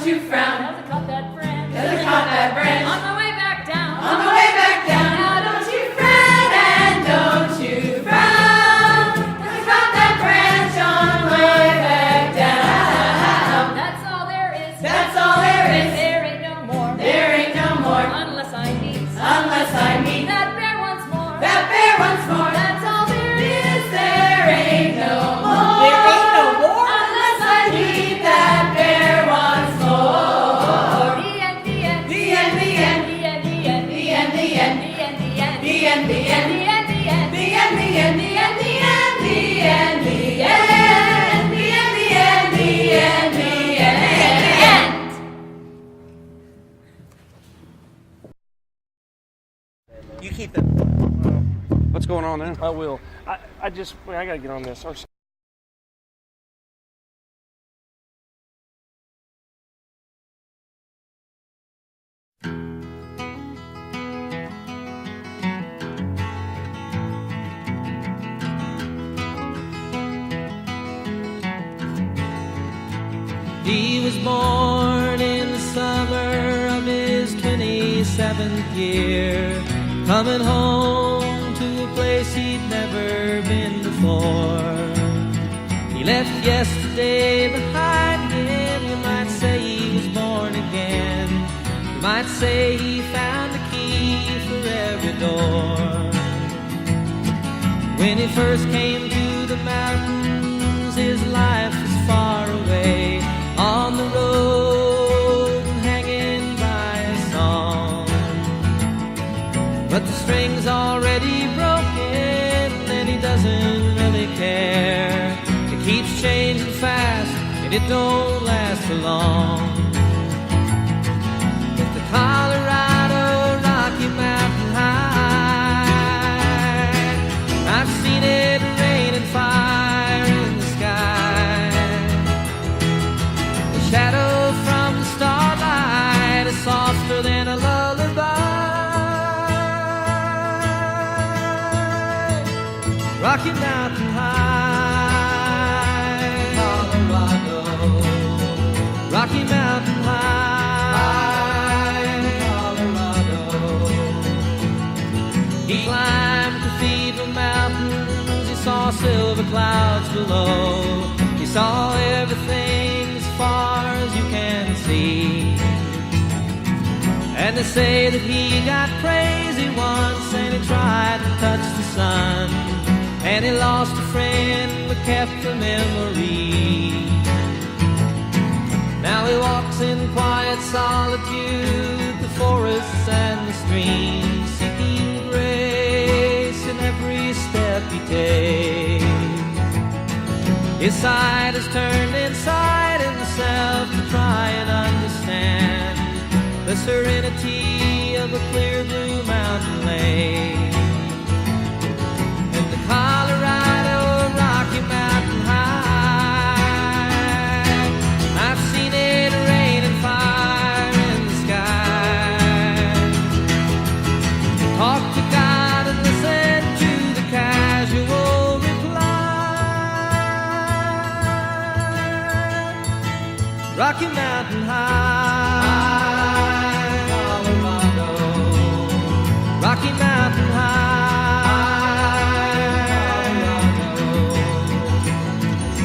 you frown. 'Cause I caught that branch. 'Cause I caught that branch. On my way back down. On my way back down. Now don't you fret and don't you frown. 'Cause I caught that branch on my way back down. That's all there is. That's all there is. There ain't no more. There ain't no more. Unless I meet. Unless I meet That bear once more. that bear once more. That's all there is. There ain't no more. There ain't no more? Unless I meet that bear once more. The end, the end. The end, the end. The end, the end. The end, the end. The end, the end. The end, the end. The end, the end. The end, the end, the end, the end, the end, the end. The end, the end, the end, the end. You keep them. What's going on there? I will. I gotta get on this. He was born in the summer of his 27th year, coming home to a place he'd never been before. He left yesterday behind him. You might say he was born again. You might say he found the key for every door. When he first came to the mountains, his life was far away, on the road and hanging by a song. But the string's already broken and he doesn't really care. It keeps changing fast and it don't last for long. With the Colorado Rocky Mountain High, I've seen it rain and fire in the sky. The shadow from the starlight is softer than a lullaby. Rocky Mountain High, Colorado. Rocky Mountain High, Colorado. He climbed Cathedral Mountains. He saw silver clouds below. He saw everything as far as you can see. And they say that he got crazy once and he tried to touch the sun, and he lost a friend but kept the memory. Now he walks in quiet solitude, the forests and the streams, seeking grace in every step he takes. His sight is turned inside himself to try and understand the serenity of a clear blue mountain lake. And the Colorado Rocky Mountain High, I've seen it rain and fire in the sky. Talk to God and listen to the casual reply. Rocky Mountain High, Colorado. Rocky Mountain High, Colorado.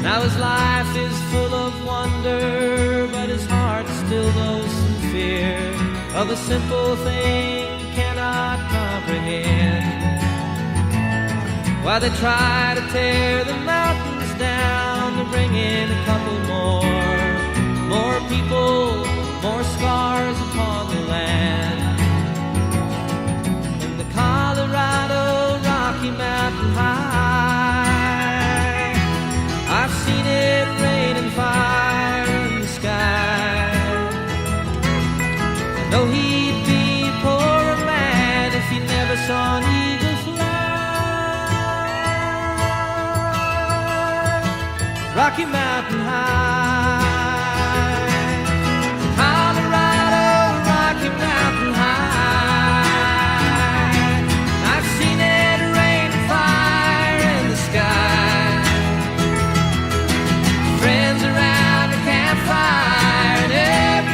Now his life is full of wonder, but his heart still knows some fear of a simple thing he cannot comprehend. While they try to tear the mountains down to bring in a couple more people, more scars upon the land. In the Colorado Rocky Mountain High, I've seen it rain and fire in the sky. I know he'd be a poorer man if he never saw an eagle fly. Rocky Mountain High, Colorado Rocky Mountain High, I've seen it rain and fire in the sky. Friends around the campfire and every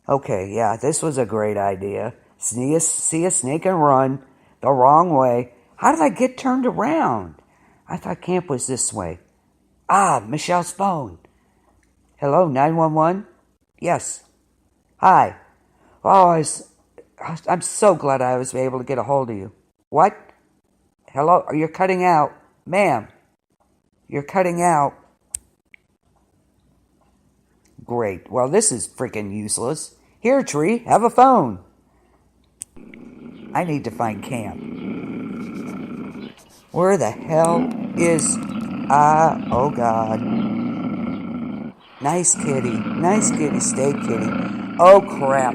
Okay, yeah, this was a great idea. See a snake and run the wrong way. How did I get turned around? I thought camp was this way. Ah, Michelle's phone. Hello, 911? Yes. Hi. Oh, I'm so glad I was able to get a hold of you. What? Hello? You're cutting out. Ma'am, you're cutting out. Great. Well, this is freaking useless. Here, Tree, have a phone. I need to find camp. Where the hell is... oh God. Nice kitty, stay kitty. Oh crap.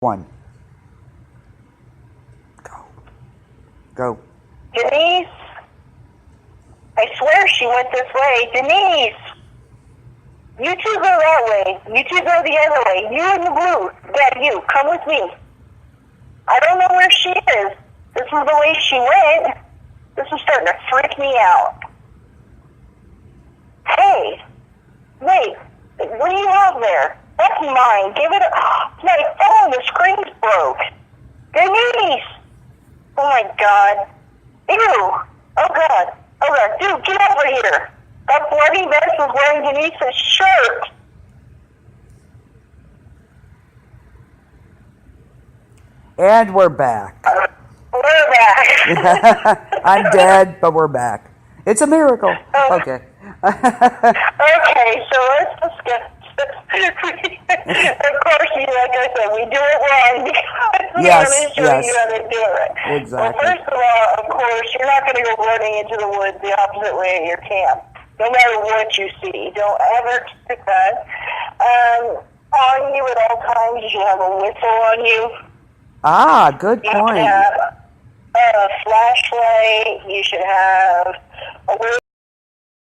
1. Go. Denise? I swear she went this way. Denise! You two go that way. You two go the other way. You in the blue. Dad, you. Come with me. I don't know where she is. This is the way she went. This is starting to freak me out. Hey! Wait. What do you have there? That's mine. Give it a... My phone! The screen's broke. Denise! Oh my God. Ew! Oh God. Oh God. Dude, get over here. That bloody mess is wearing Denise's shirt. And we're back. We're back. I'm dead, but we're back. It's a miracle. Okay. Okay, so let's just get... Of course, like I said, we do it wrong because we Yes, want to show yes. you how to do it. Exactly. Well, first of all, of course, you're not going to go running into the woods the opposite way at your camp, no matter what you see. Don't ever do that. On you at all times, you should have a whistle on you. Ah, good You should point. have a flashlight. You should have a